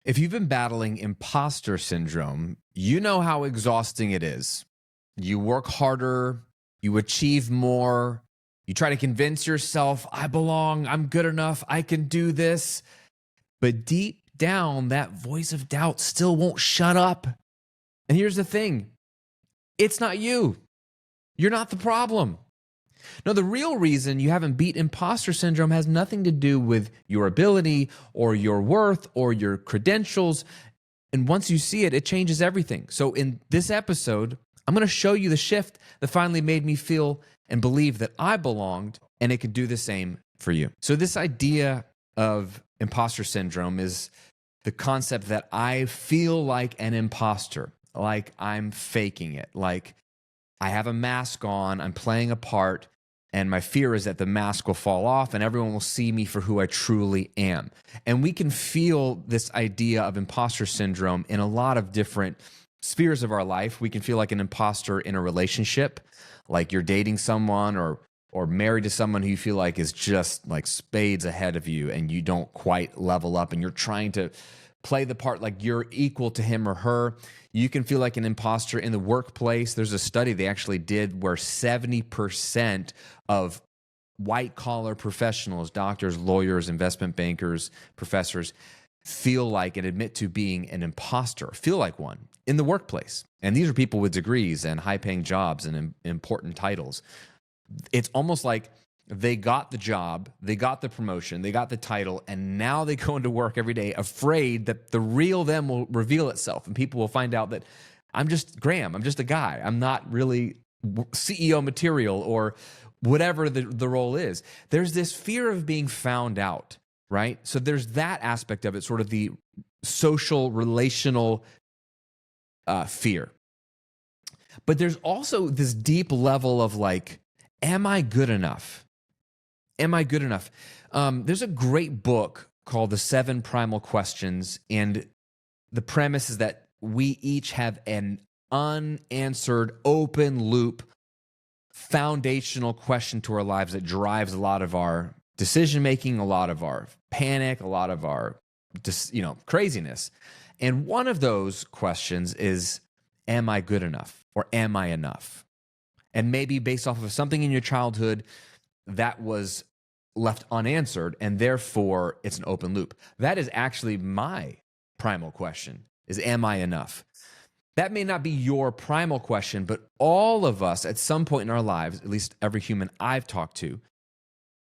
If you've been battling imposter syndrome, you know how exhausting it is. You work harder, you achieve more, you try to convince yourself, I belong, I'm good enough, I can do this. But deep down, that voice of doubt still won't shut up. And here's the thing, it's not you. You're not the problem. No, the real reason you haven't beat imposter syndrome has nothing to do with your ability or your worth or your credentials. And once you see it, it changes everything. So in this episode, I'm going to show you the shift that finally made me feel and believe that I belonged, and it could do the same for you. So this idea of imposter syndrome is the concept that I feel like an imposter, like I'm faking it, like I have a mask on, I'm playing a part, and my fear is that the mask will fall off and everyone will see me for who I truly am. And we can feel this idea of imposter syndrome in a lot of different spheres of our life. We can feel like an imposter in a relationship, like you're dating someone or married to someone who you feel like is just like spades ahead of you and you don't quite level up and you're trying to play the part like you're equal to him or her. You can feel like an imposter in the workplace. There's a study they actually did where 70% of white-collar professionals, doctors, lawyers, investment bankers, professors, feel like and admit to being an imposter, feel like one in the workplace. And these are people with degrees and high-paying jobs and important titles. It's almost like they got the job, they got the promotion, they got the title, and now they go into work every day afraid that the real them will reveal itself and people will find out that I'm just Graham, I'm just a guy. I'm not really CEO material or whatever the role is. There's this fear of being found out, right? So there's that aspect of it, sort of the social, relational fear. But there's also this deep level of like, am I good enough? Am I good enough? There's a great book called The 7 Primal Questions, and the premise is that we each have an unanswered, open loop, foundational question to our lives that drives a lot of our decision-making, a lot of our panic, a lot of our craziness. And one of those questions is, am I good enough or am I enough? And maybe based off of something in your childhood that was left unanswered, and therefore it's an open loop. That is actually my primal question, is am I enough? That may not be your primal question, but all of us at some point in our lives, at least every human I've talked to,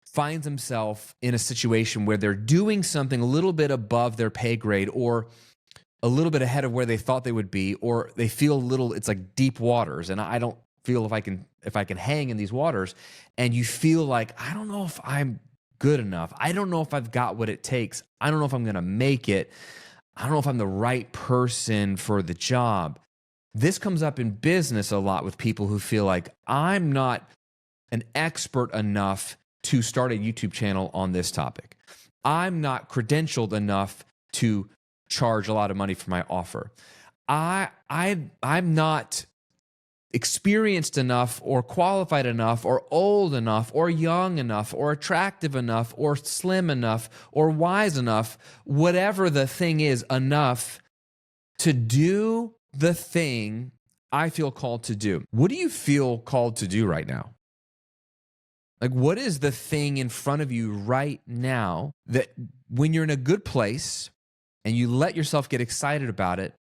finds himself in a situation where they're doing something a little bit above their pay grade or a little bit ahead of where they thought they would be, or they feel a little, it's like deep waters, and I don't feel if I can hang in these waters, and you feel like, I don't know if I'm good enough. I don't know if I've got what it takes. I don't know if I'm going to make it. I don't know if I'm the right person for the job. This comes up in business a lot with people who feel like I'm not an expert enough to start a YouTube channel on this topic. I'm not credentialed enough to charge a lot of money for my offer. I'm not experienced enough or qualified enough or old enough or young enough or attractive enough or slim enough or wise enough, whatever the thing is, enough to do the thing I feel called to do. What do you feel called to do right now? Like, what is the thing in front of you right now that when you're in a good place and you let yourself get excited about it,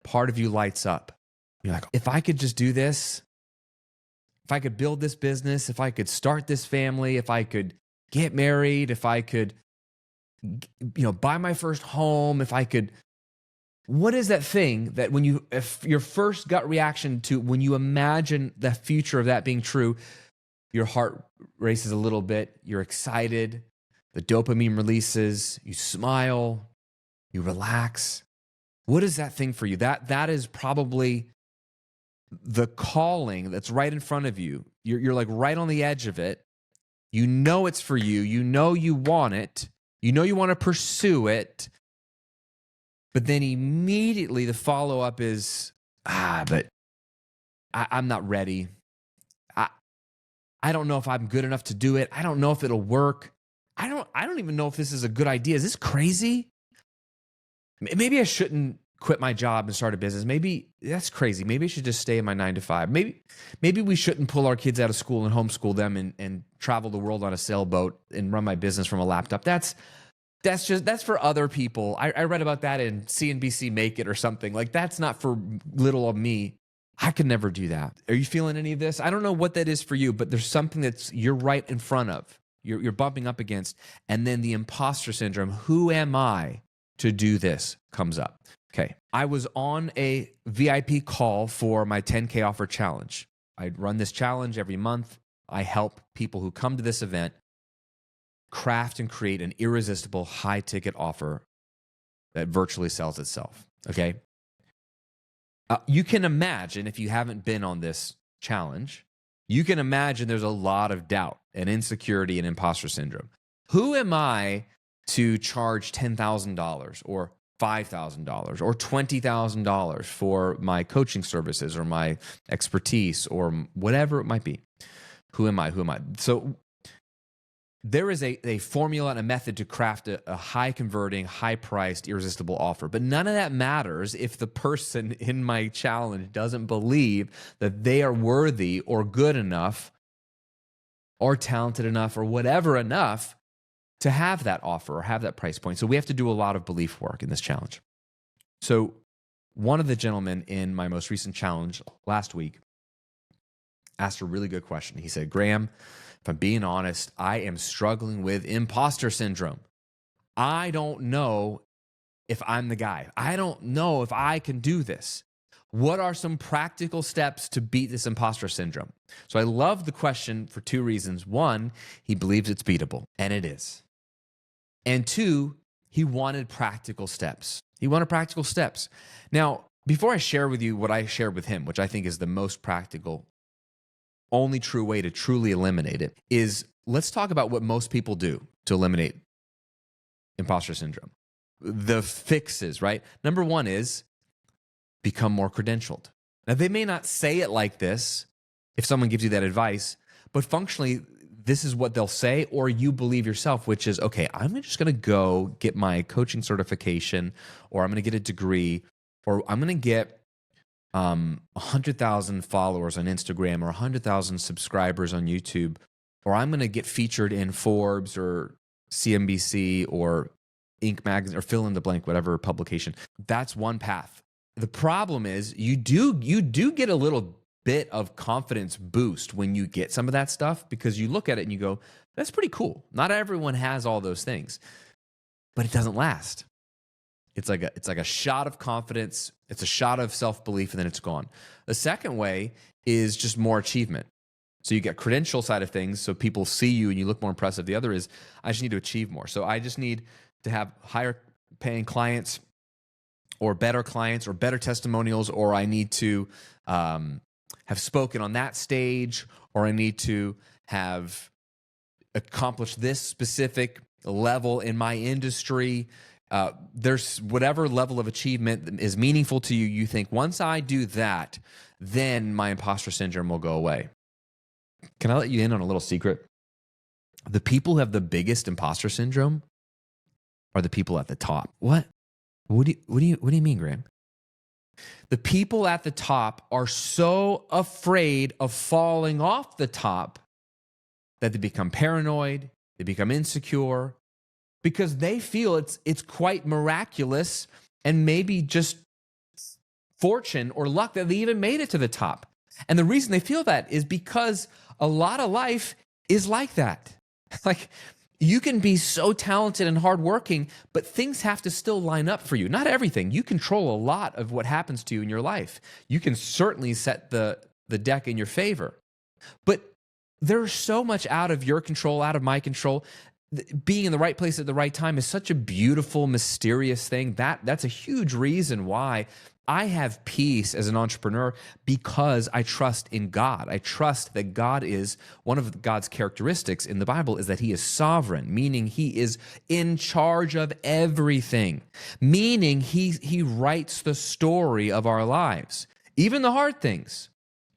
part of you lights up? You're like, if I could just do this, if I could build this business, if I could start this family, if I could get married, if I could, buy my first home, if I could, what is that thing that if your first gut reaction to when you imagine the future of that being true, your heart races a little bit, you're excited, the dopamine releases, you smile, you relax. What is that thing for you? That is probably the calling that's right in front of you. You're like right on the edge of it. You know it's for you. You know you want it. You know you want to pursue it. But then immediately the follow-up is, but I'm not ready. I don't know if I'm good enough to do it. I don't know if it'll work. I don't even know if this is a good idea. Is this crazy? Maybe I shouldn't quit my job and start a business. Maybe that's crazy. Maybe I should just stay in my 9 to 5. Maybe we shouldn't pull our kids out of school and homeschool them and travel the world on a sailboat and run my business from a laptop. That's for other people. I read about that in CNBC Make It or something. Like, that's not for little of me. I could never do that. Are you feeling any of this? I don't know what that is for you, but there's something that's you're right in front of. You're bumping up against. And then the imposter syndrome. Who am I to do this comes up. Okay. I was on a VIP call for my 10K offer challenge. I run this challenge every month. I help people who come to this event craft and create an irresistible high ticket offer that virtually sells itself. Okay. You can imagine, if you haven't been on this challenge, you can imagine there's a lot of doubt and insecurity and imposter syndrome. Who am I to charge $10,000 or $5,000 or $20,000 for my coaching services or my expertise or whatever it might be? Who am I? So there is a formula and a method to craft a high converting, high priced, irresistible offer. But none of that matters if the person in my challenge doesn't believe that they are worthy or good enough or talented enough or whatever enough to have that offer or have that price point. So we have to do a lot of belief work in this challenge. So one of the gentlemen in my most recent challenge last week asked a really good question. He said, Graham, if I'm being honest, I am struggling with imposter syndrome. I don't know if I'm the guy. I don't know if I can do this. What are some practical steps to beat this imposter syndrome? So I love the question for two reasons. One, he believes it's beatable, and it is. And two, he wanted practical steps. Now, before I share with you what I shared with him, which I think is the most practical, only true way to truly eliminate it, is let's talk about what most people do to eliminate imposter syndrome. The fixes, right? Number one is become more credentialed. Now, they may not say it like this if someone gives you that advice, but functionally, this is what they'll say, or you believe yourself, which is, okay, I'm just going to go get my coaching certification, or I'm going to get a degree, or I'm going to get 100,000 followers on Instagram or 100,000 subscribers on YouTube, or I'm going to get featured in Forbes or CNBC or Inc. magazine or fill in the blank, whatever publication. That's one path. The problem is you do get a little bit of confidence boost when you get some of that stuff, because you look at it and you go, that's pretty cool. Not everyone has all those things, but it doesn't last. It's like a shot of confidence. It's a shot of self-belief, and then it's gone. The second way is just more achievement. So you get credential side of things, so people see you and you look more impressive. The other is, I just need to achieve more. So I just need to have higher paying clients or better testimonials, or I need to have spoken on that stage, or I need to have accomplished this specific level in my industry. There's whatever level of achievement is meaningful to you. You think, once I do that, then my imposter syndrome will go away. Can I let you in on a little secret? The people who have the biggest imposter syndrome are the people at the top. What? What do you mean, Graham? The people at the top are so afraid of falling off the top that they become paranoid, they become insecure, because they feel it's quite miraculous and maybe just fortune or luck that they even made it to the top. And the reason they feel that is because a lot of life is like that. Like, you can be so talented and hardworking, but things have to still line up for you. Not everything. You control a lot of what happens to you in your life. You can certainly set the deck in your favor. But there's so much out of your control, out of my control. Being in the right place at the right time is such a beautiful, mysterious thing. That's a huge reason why I have peace as an entrepreneur, because I trust in God. I trust that God is, one of God's characteristics in the Bible is that he is sovereign, meaning he is in charge of everything, meaning he writes the story of our lives, even the hard things.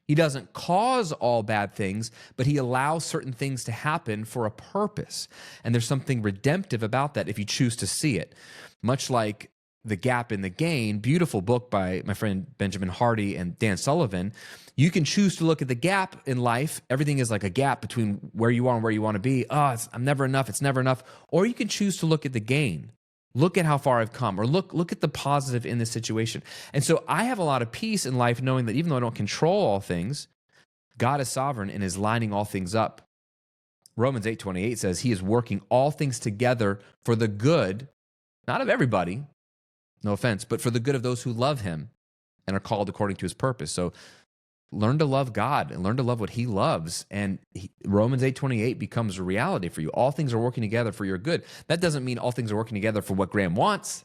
He doesn't cause all bad things, but he allows certain things to happen for a purpose. And there's something redemptive about that if you choose to see it. Much like The Gap and the Gain, beautiful book by my friend Benjamin Hardy and Dan Sullivan. You can choose to look at the gap in life. Everything is like a gap between where you are and where you want to be. Oh, I'm never enough. It's never enough. Or you can choose to look at the gain. Look at how far I've come, or look at the positive in this situation. And so I have a lot of peace in life knowing that even though I don't control all things, God is sovereign and is lining all things up. Romans 8:28 says he is working all things together for the good, not of everybody, no offense, but for the good of those who love him and are called according to his purpose. So learn to love God and learn to love what he loves. And Romans 8:28 becomes a reality for you. All things are working together for your good. That doesn't mean all things are working together for what Graham wants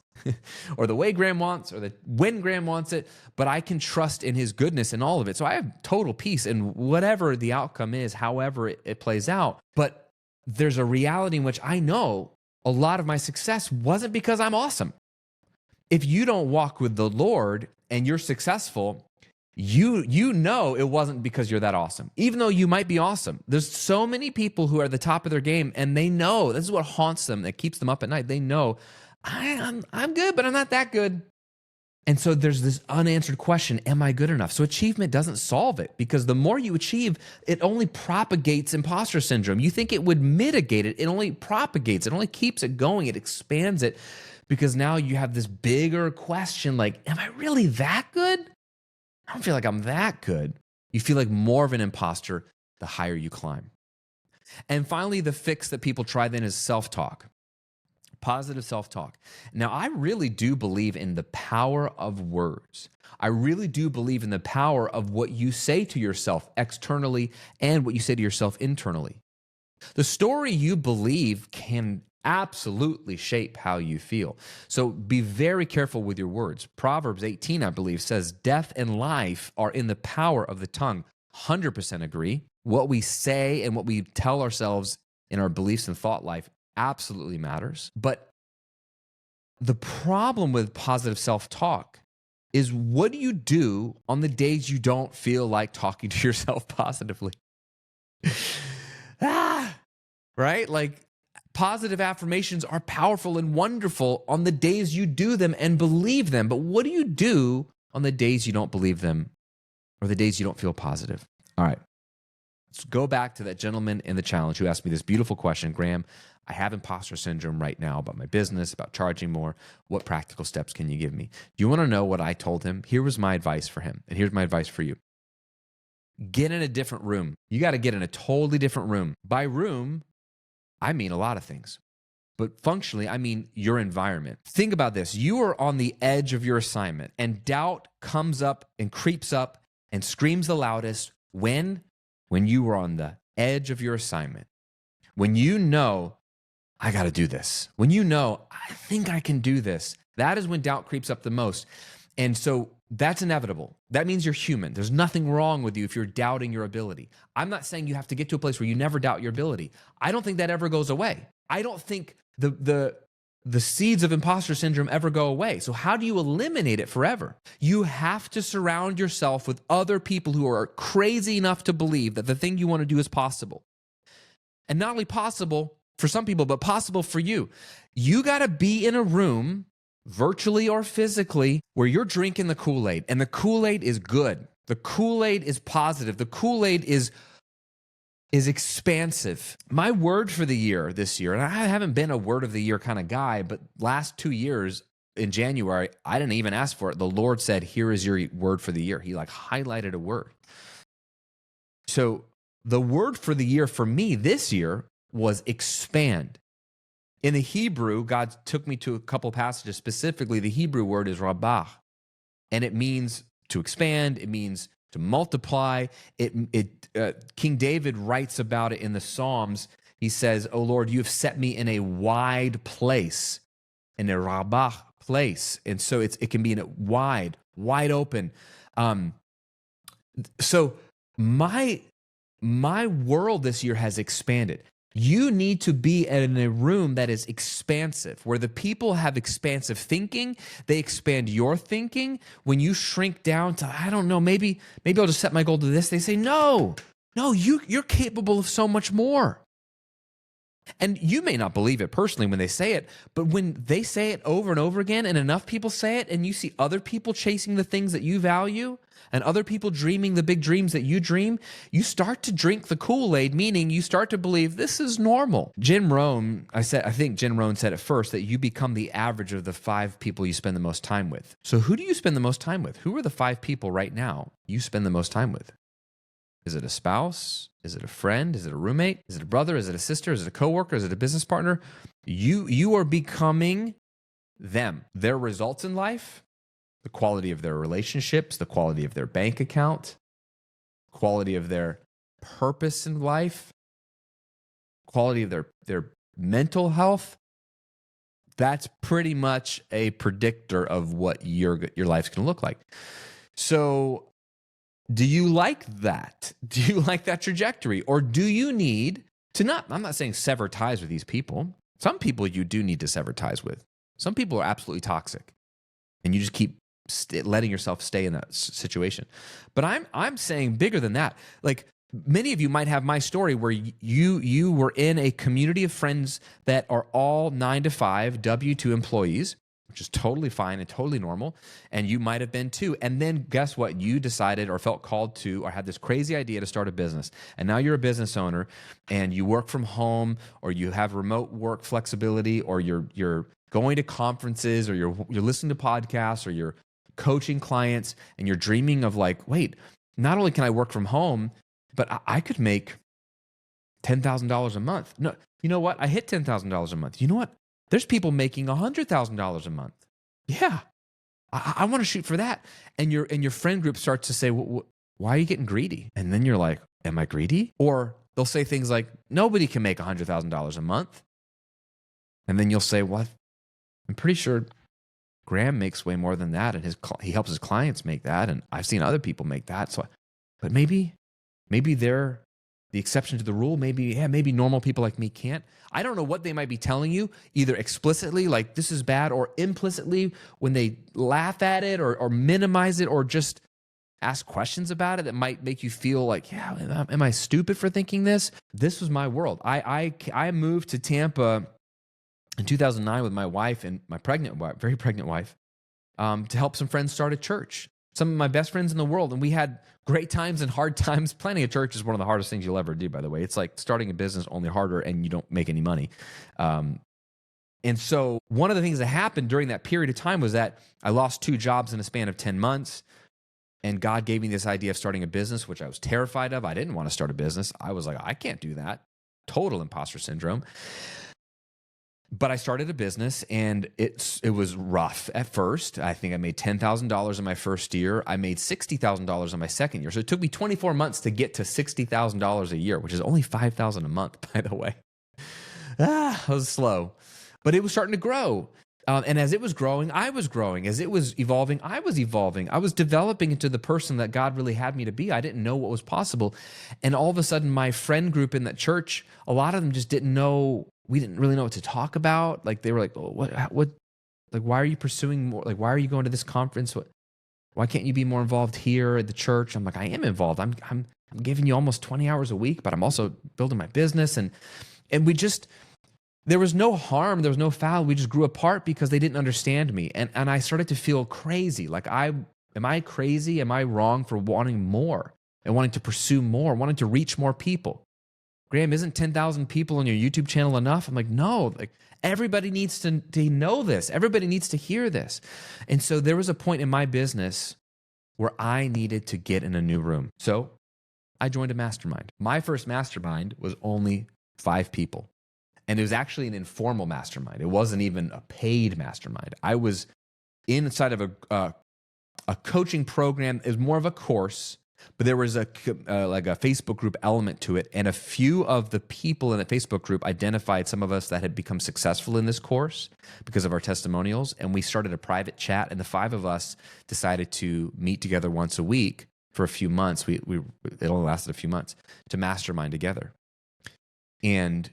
or the way Graham wants or when Graham wants it, but I can trust in his goodness in all of it. So I have total peace in whatever the outcome is, however it plays out. But there's a reality in which I know a lot of my success wasn't because I'm awesome. If you don't walk with the Lord and you're successful, you know it wasn't because you're that awesome. Even though you might be awesome. There's so many people who are at the top of their game and they know, this is what haunts them, that keeps them up at night. They know, I'm good, but I'm not that good. And so there's this unanswered question, am I good enough? So achievement doesn't solve it, because the more you achieve, it only propagates imposter syndrome. You think it would mitigate it. It only propagates. It only keeps it going. It expands it. Because now you have this bigger question like, am I really that good? I don't feel like I'm that good. You feel like more of an imposter the higher you climb. And finally, the fix that people try then is self-talk, positive self-talk. Now, I really do believe in the power of words. I really do believe in the power of what you say to yourself externally and what you say to yourself internally. The story you believe can absolutely shape how you feel. So be very careful with your words. Proverbs 18, I believe, says death and life are in the power of the tongue. 100% agree. What we say and what we tell ourselves in our beliefs and thought life absolutely matters. But the problem with positive self-talk is, what do you do on the days you don't feel like talking to yourself positively? Right? Like, positive affirmations are powerful and wonderful on the days you do them and believe them. But what do you do on the days you don't believe them or the days you don't feel positive? All right. Let's go back to that gentleman in the challenge who asked me this beautiful question. Graham, I have imposter syndrome right now about my business, about charging more. What practical steps can you give me? Do you want to know what I told him? Here was my advice for him, and here's my advice for you. Get in a different room. You got to get in a totally different room. By room, I mean a lot of things, but functionally, I mean your environment. Think about this. You are on the edge of your assignment, and doubt comes up and creeps up and screams the loudest when you are on the edge of your assignment. When you know, I got to do this. When you know, I think I can do this. That is when doubt creeps up the most. And so that's inevitable. That means you're human. There's nothing wrong with you if you're doubting your ability. I'm not saying you have to get to a place where you never doubt your ability. I don't think that ever goes away. I don't think the seeds of imposter syndrome ever go away. So how do you eliminate it forever? You have to surround yourself with other people who are crazy enough to believe that the thing you want to do is possible. And not only possible for some people, but possible for you. You got to be in a room, virtually or physically, where you're drinking the Kool-Aid, and the Kool-Aid is good. The Kool-Aid is positive. The Kool-Aid is expansive. My word for the year this year, and I haven't been a word of the year kind of guy, but last 2 years in January, I didn't even ask for it. The Lord said, here is your word for the year. He like highlighted a word. So the word for the year for me this year was expand. In the Hebrew, God took me to a couple passages. Specifically, the Hebrew word is rabah, and it means to expand. It means to multiply. King David writes about it in the Psalms. He says, "Oh Lord, you have set me in a wide place, in a rabah place," and so it can be in a wide open. So my world this year has expanded. You need to be in a room that is expansive, where the people have expansive thinking. They expand your thinking. When you shrink down to, I don't know, maybe I'll just set my goal to this. They say, no, you're capable of so much more. And you may not believe it personally when they say it, but when they say it over and over again and enough people say it and you see other people chasing the things that you value and other people dreaming the big dreams that you dream, you start to drink the Kool-Aid, meaning you start to believe this is normal. Jim Rohn, I think Jim Rohn said it first, that you become the average of the 5 people you spend the most time with. So who do you spend the most time with? Who are the 5 people right now you spend the most time with? Is it a spouse? Is it a friend? Is it a roommate? Is it a brother? Is it a sister? Is it a coworker? Is it a business partner? You are becoming them. Their results in life, the quality of their relationships, the quality of their bank account, quality of their purpose in life, quality of their mental health. That's pretty much a predictor of what your life's going to look like. So do you like that? Do you like that trajectory? Or do you need to I'm not saying sever ties with these people. Some people you do need to sever ties with. Some people are absolutely toxic and you just keep letting yourself stay in that situation. But I'm saying bigger than that. Like many of you might have my story where you were in a community of friends that are all 9 to 5 W-2 employees, which is totally fine and totally normal. And you might have been too. And then guess what? You decided or felt called to or had this crazy idea to start a business. And now you're a business owner and you work from home or you have remote work flexibility or you're going to conferences or you're listening to podcasts or you're coaching clients and you're dreaming of like, wait, not only can I work from home, but I could make $10,000 a month. No, you know what? I hit $10,000 a month. You know what? There's people making $100,000 a month. Yeah, I want to shoot for that. And your friend group starts to say, why are you getting greedy? And then you're like, am I greedy? Or they'll say things like, nobody can make $100,000 a month. And then you'll say, well, I'm pretty sure Graham makes way more than that. And he helps his clients make that. And I've seen other people make that. But maybe they're the exception to the rule. Maybe normal people like me can't. I don't know what they might be telling you, either explicitly, like this is bad, or implicitly when they laugh at it or minimize it or just ask questions about it that might make you feel like, yeah, am I stupid for thinking this? This was my world. I moved to Tampa in 2009 with my wife and my very pregnant wife, to help some friends start a church. Some of my best friends in the world. And we had great times and hard times. Planning a church is one of the hardest things you'll ever do, by the way. It's like starting a business, only harder, and you don't make any money. And so one of the things that happened during that period of time was that I lost 2 jobs in a span of 10 months. And God gave me this idea of starting a business, which I was terrified of. I didn't want to start a business. I was like, I can't do that. Total imposter syndrome. But I started a business and it was rough at first. I think I made $10,000 in my first year. I made $60,000 in my second year. So it took me 24 months to get to $60,000 a year, which is only $5,000 a month, by the way. It was slow, but it was starting to grow. And as it was growing, I was growing. As it was evolving, I was evolving. I was developing into the person that God really had me to be. I didn't know what was possible. And all of a sudden, my friend group in that church, a lot of them just didn't know. We didn't really know what to talk about. Like they were like, oh, what, like, why are you pursuing more? Like, why are you going to this conference? Why can't you be more involved here at the church? I'm like, I am involved. I'm giving you almost 20 hours a week, but I'm also building my business. And we just, there was no harm. There was no foul. We just grew apart because they didn't understand me. And I started to feel crazy. Like am I crazy? Am I wrong for wanting more and wanting to pursue more, wanting to reach more people? Graham, isn't 10,000 people on your YouTube channel enough? I'm like, no, like everybody needs to know this. Everybody needs to hear this. And so there was a point in my business where I needed to get in a new room. So I joined a mastermind. My first mastermind was only 5 people. And it was actually an informal mastermind. It wasn't even a paid mastermind. I was inside of a coaching program. It was more of a course. But there was like a Facebook group element to it. And a few of the people in the Facebook group identified some of us that had become successful in this course because of our testimonials. And we started a private chat. And the 5 of us decided to meet together once a week for a few months. It only lasted a few months to mastermind together. And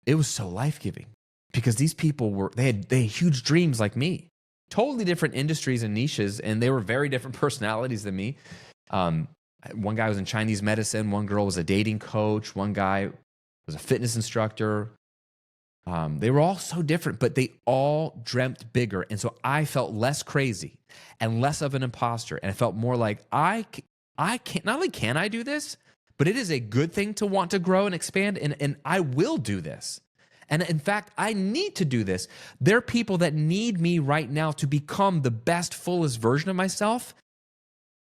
it was so life-giving because these people they had huge dreams like me, totally different industries and niches. And they were very different personalities than me. One guy was in Chinese medicine. One girl was a dating coach. One guy was a fitness instructor. They were all so different, but they all dreamt bigger. And so I felt less crazy and less of an imposter. And I felt more like I can't, not only can I do this, but it is a good thing to want to grow and expand. And I will do this. And in fact, I need to do this. There are people that need me right now to become the best, fullest version of myself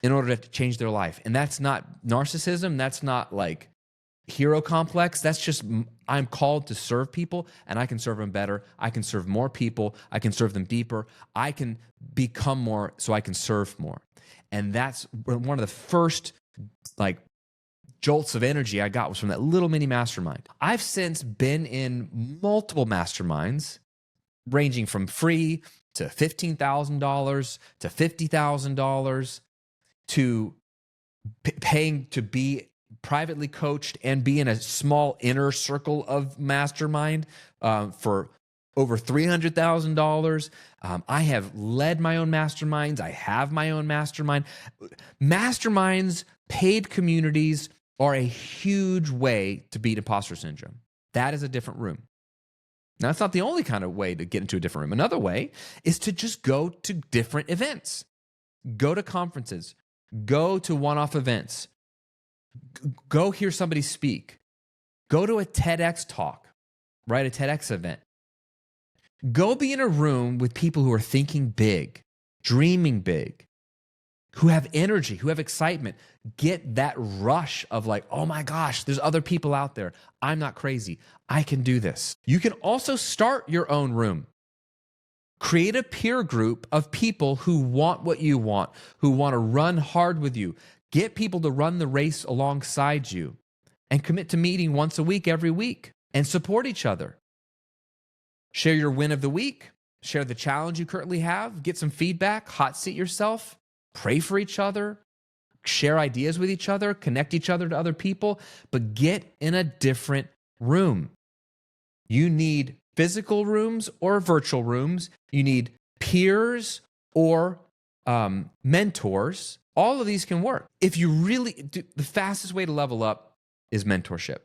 in order to change their life. And that's not narcissism. That's not like hero complex. That's just, I'm called to serve people, and I can serve them better. I can serve more people. I can serve them deeper. I can become more so I can serve more. And that's one of the first like jolts of energy I got was from that little mini mastermind. I've since been in multiple masterminds ranging from free to $15,000 to $50,000 to paying to be privately coached and be in a small inner circle of mastermind for over $300,000. I have led my own masterminds. I have my own mastermind. Masterminds, paid communities are a huge way to beat imposter syndrome. That is a different room. Now, it's not the only kind of way to get into a different room. Another way is to just go to different events, go to conferences, go to one-off events, go hear somebody speak, go to a TEDx talk, right? A TEDx event. Go be in a room with people who are thinking big, dreaming big, who have energy, who have excitement. Get that rush of like, oh my gosh, there's other people out there. I'm not crazy. I can do this. You can also start your own room. Create a peer group of people who want what you want, who want to run hard with you. Get people to run the race alongside you and commit to meeting once a week, every week, and support each other. Share your win of the week. Share the challenge you currently have. Get some feedback. Hot seat yourself. Pray for each other. Share ideas with each other. Connect each other to other people. But get in a different room. You need physical rooms or virtual rooms. You need peers or mentors. All of these can work. If you really, the fastest way to level up is mentorship.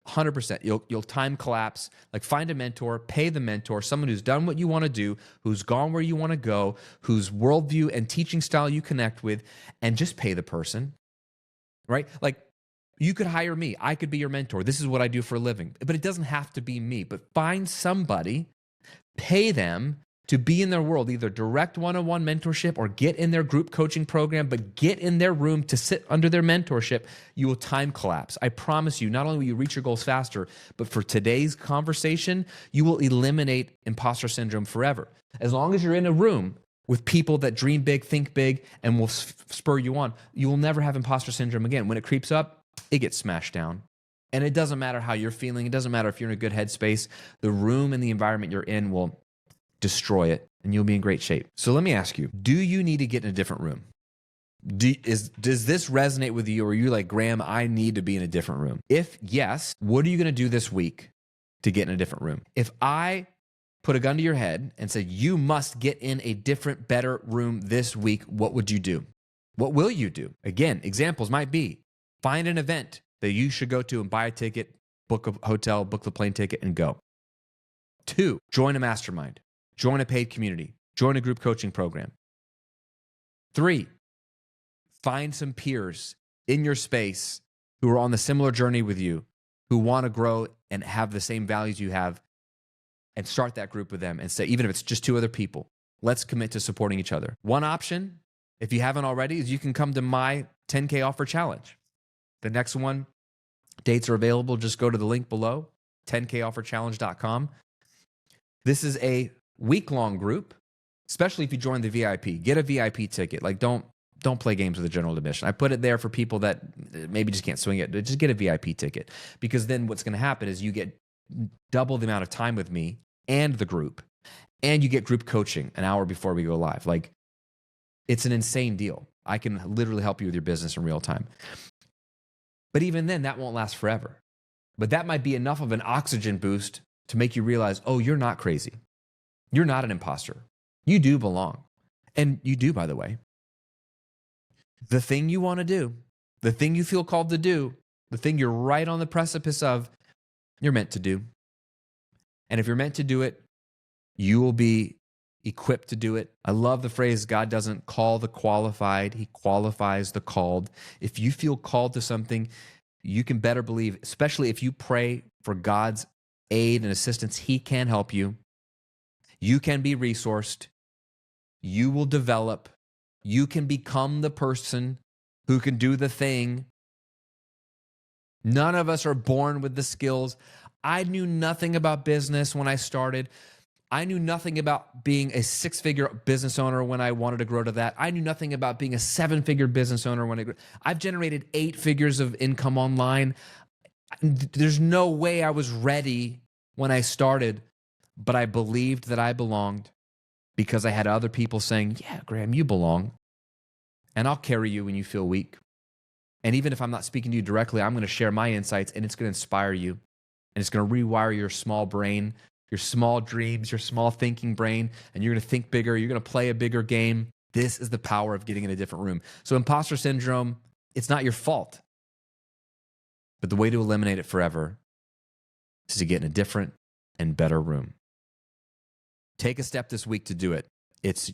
100%. You'll time collapse. Like find a mentor, pay the mentor, someone who's done what you want to do, who's gone where you want to go, whose worldview and teaching style you connect with, and just pay the person, right? Like you could hire me. I could be your mentor. This is what I do for a living. But it doesn't have to be me. But find somebody, pay them to be in their world, either direct one-on-one mentorship or get in their group coaching program, but get in their room to sit under their mentorship. You will time collapse. I promise you, not only will you reach your goals faster, but for today's conversation, you will eliminate imposter syndrome forever. As long as you're in a room with people that dream big, think big, and will spur you on, you will never have imposter syndrome again. When it creeps up, it gets smashed down. And it doesn't matter how you're feeling. It doesn't matter if you're in a good headspace. The room and the environment you're in will destroy it, and you'll be in great shape. So let me ask you, do you need to get in a different room? Does this resonate with you, or are you like, Graham, I need to be in a different room? If yes, what are you going to do this week to get in a different room? If I put a gun to your head and said, you must get in a different, better room this week, what would you do? What will you do? Again, examples might be find an event that you should go to and buy a ticket, book a hotel, book the plane ticket, and go. 2, join a mastermind. Join a paid community. Join a group coaching program. 3, find some peers in your space who are on the similar journey with you, who want to grow and have the same values you have, and start that group with them and say, even if it's just 2 other people, let's commit to supporting each other. One option, if you haven't already, is you can come to my 10K offer challenge. The next one, dates are available. Just go to the link below, 10kofferchallenge.com. This is a week-long group, especially if you join the VIP. Get a VIP ticket. Like don't play games with the general admission. I put it there for people that maybe just can't swing it. Just get a VIP ticket, because then what's going to happen is you get double the amount of time with me and the group, and you get group coaching an hour before we go live. Like it's an insane deal. I can literally help you with your business in real time. But even then, that won't last forever. But that might be enough of an oxygen boost to make you realize, oh, you're not crazy. You're not an imposter. You do belong. And you do, by the way. The thing you want to do, the thing you feel called to do, the thing you're right on the precipice of, you're meant to do. And if you're meant to do it, you will be equipped to do it. I love the phrase, God doesn't call the qualified, he qualifies the called. If you feel called to something, you can better believe, especially if you pray for God's aid and assistance, he can help you. You can be resourced. You will develop. You can become the person who can do the thing. None of us are born with the skills. I knew nothing about business when I started. I knew nothing about being a 6-figure business owner when I wanted to grow to that. I knew nothing about being a 7-figure business owner when I've generated 8 figures of income online. There's no way I was ready when I started, but I believed that I belonged because I had other people saying, yeah, Graham, you belong. And I'll carry you when you feel weak. And even if I'm not speaking to you directly, I'm going to share my insights and it's going to inspire you. And it's going to rewire your small brain, your small dreams, your small thinking brain, and you're going to think bigger. You're going to play a bigger game. This is the power of getting in a different room. So imposter syndrome, it's not your fault. But the way to eliminate it forever is to get in a different and better room. Take a step this week to do it. It's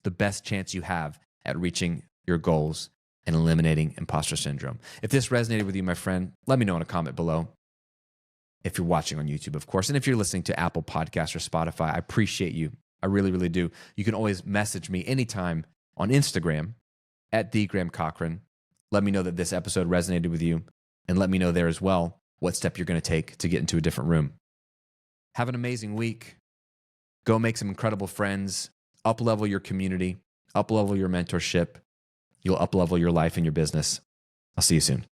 the best chance you have at reaching your goals and eliminating imposter syndrome. If this resonated with you, my friend, let me know in a comment below. If you're watching on YouTube, of course, and if you're listening to Apple Podcasts or Spotify, I appreciate you. I really, really do. You can always message me anytime on Instagram at @TheGrahamCochran. Let me know that this episode resonated with you, and let me know there as well what step you're going to take to get into a different room. Have an amazing week. Go make some incredible friends. Up-level your community. Up-level your mentorship. You'll up-level your life and your business. I'll see you soon.